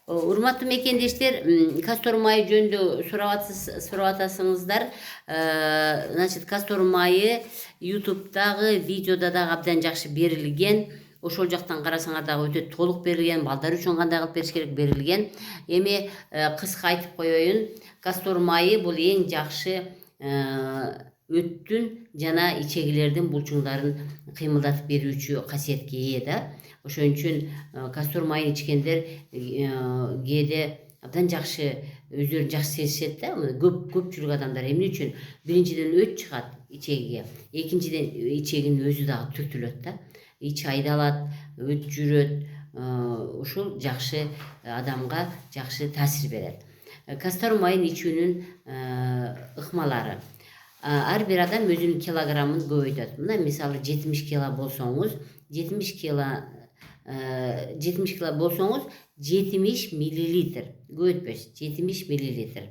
Урматтуу мекендештер, кастор майы жөнүндө сурап атасыңыздар. Значит, кастор майы YouTube'дагы видеода дагы абдан жакшы берилген. Ошол жактан карасаңар дагы өтө толук берилген, балдар үчүн кандай кылып бериш керек берилген. Эми кыска айтып коеюн, кастор майы бул эң жакшы өттүн жана ичегилердин булчуңдарын кыймылдатып берүүчү касиетке ээ да. Ошон үчүн кастор майын ичкендер кээде абдан жакшы өздөрүн жакшы сезишет да. Көпчүлүк адамдар эмне үчүн? Биринчиден өт чыгат ичегиге, экинчиден ичегинин өзү дагы түртүлөт да. Ич айдалат, өт жүрөт. Ушул жакшы адамга жакшы таасир берет. Кастор майын ичүүнүн ыкмалары. Ар бир адам өзүнүн килограммын көбөйтөт. Мына мисалы 70 кг болсоңуз, 70 кг болсоңуз 70 мл көбөйтпөйсүз, 70 мл.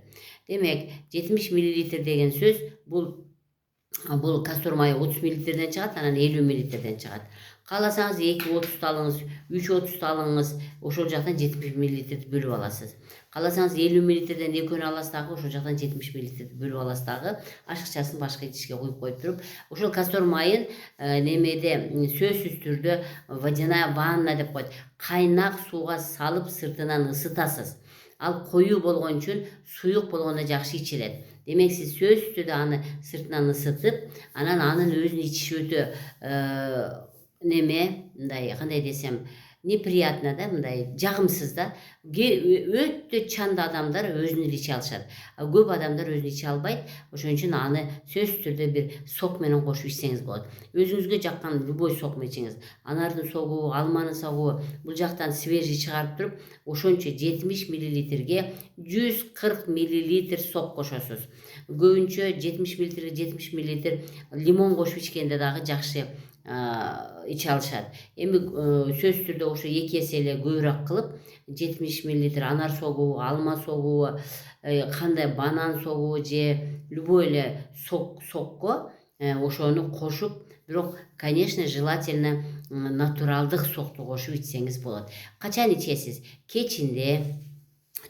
Демек, 70 мл деген сөз бул кастор майы 30 мл чыгат, анан 50 мл чыгат. Кааласаңыз 2,30 алыңыз, 3,30 алыңыз, ошол жактан 70 мл бөлүп аласыз. Кааласаңыз 50 мл-ден экөөнү аласыз дагы, ошол жактан 70 мл бөлүп аласыз дагы, ашыкчасын башка идишке куюп коюп туруп, ошол кастор майын немеде сөзсүз түрдө водяная ванна деп коет. Кайнак сууга салып сыртынан ысытасыз. Ал коюу болгон үчүн суюк болгондо жакшы ичилет. Демек, сиз сөзсүз түрдө аны сыртынан ысытып, анан анын өзүн ичиши өтө мындай, кандай десем, неприятно да, мындай жагымсыз да. Өтө чанда адамдар өзүн иче алышат. Көп адамдар өзүн иче албайт. Ошон үчүн аны сөзсүз түрдө бир сок менен кошуп ичсеңиз болот. Өзүңүзгө жаккан любой сок менен ичиңиз. Анардын согу, алманын согу, бул жактан свежий чыгарып туруп, ошончо 70 мл-ге 140 мл сок кошосуз. Көбүнчө 70 мл-ге 70 мл лимон кошуп ичкенде дагы жакшы иче алышат. Эми сөзсүз түрдө ошо 2 эсе эле көбүрөөк кылып 70 мл анар согу, алма согу, кандай банан согу же любой эле сокко ошону кошуп, бирок, конечно, желательно натуралдык сокту кошуп ичсеңиз болот. Качан ичесиз? Кечинде,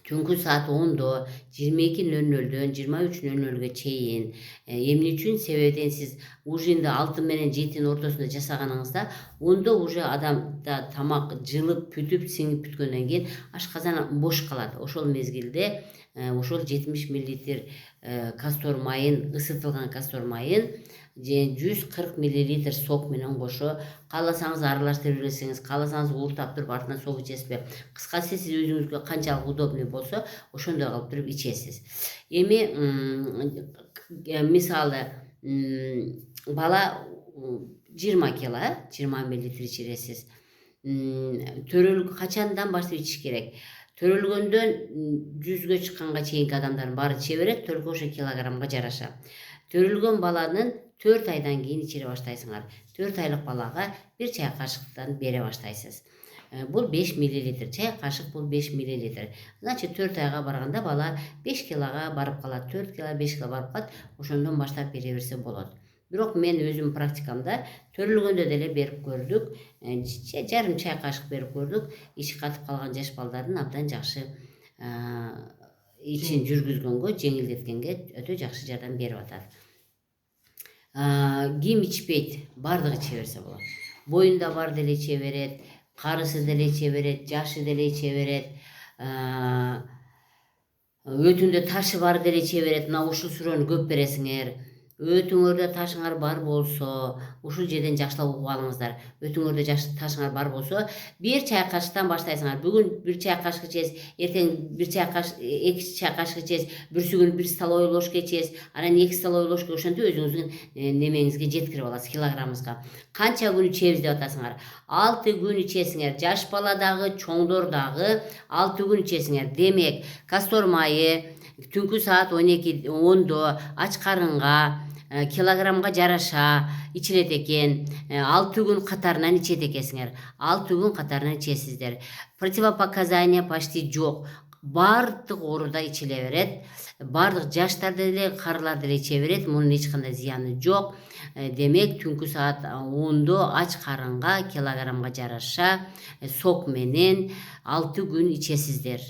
түнкү саат 10-до, 22:00-дөн 23:00-ге чейин. Эмне үчүн? Себебиден сиз ужинди 6 менен 7-нин ортосунда жасаганыңызда, ондо уже адамда тамак жылып, бүтүп, сиңип бүткөндөн кийин ашказан бош калат. Ошол мезгилде ошол 70 мл кастор майын, ысытылган кастор майын 140 мл сок менен кошо, кааласаңыз аралаштырып берсеңиз, кааласаңыз ууртап туруп артынан сок ичесизби. Кыскасы, сиз өзүңүзгө канчалык удобный болсо, ошондой кылып туруп ичесиз. Эми мисалы, бала 20 кг, 20 мл ичиресиз. Качандан баштап ичиш керек? Төрөлгөндөн 100-гө чыкканга чейинки адамдардын баары иче берет, только ошо килограммга жараша. Төрөлгөн баланын 4 айдан кийин ичире баштайсыңар. 4 айлык балага 1 чай кашыктан бере баштайсыз. Бул 5 мл, чай кашык бул 5 мл. Значит, 4 айга барганда бала 5 килога барып калат, 4 кг, 5 кг барып калат, ошондон баштап бере берсе болот. Бирок мен өзүм практикамда төрөлгөндө деле берип көрдүк, жарым чай кашык берип көрдүк. Ичи катып калган жаш балдардын абдан жакшы ичин жүргүзгөнгө, жеңилдеткенге өтө жакшы жардам берип атат. Ким ичпейт? Бардыгы иче берсе болот. Боюнда бар деле иче берет, карысы деле иче берет, жашы деле иче берет, өтүндө ташы бар деле иче берет. Мына ушул суроону көп бересиңер. Өтүңөрдө ташыңар бар болсо, ушул жерден жакшылап угуп алыңыздар. Өтүңөрдө ташыңар бар болсо, 1 чай кашыктан баштайсыңар. Бүгүн 1 чай кашык ичесиз, эртең 1 чай кашык, 2 чай кашык ичесиз, бүрсү күнү 1 столовый ложка ичесиз, анан 2 столовый ложка, ошентип өзүңүздүн немеңизге жеткирип аласыз, килограммыңызга. Канча күн ичебиз деп атасыңар? 6 күн ичесиңер. Жаш бала дагы, чоңдор дагы 6 күн ичесиңер. Демек, кастор майы түнкү саат 12-10-до ач карынга килограммга жараша ичилет экен. 6 күн катарынан ичет экенсиңер. 6 күн катарынан ичесиздер. Противопоказания почти жок. бардык ооруда içile берет. Бардык жаштар деле, карылар деле иче берет. Мунун эч кандай зыяны жок. Демек түнкү саат 10-до ач карынга килограммга жараша сок менен 6 күн ичесиздер.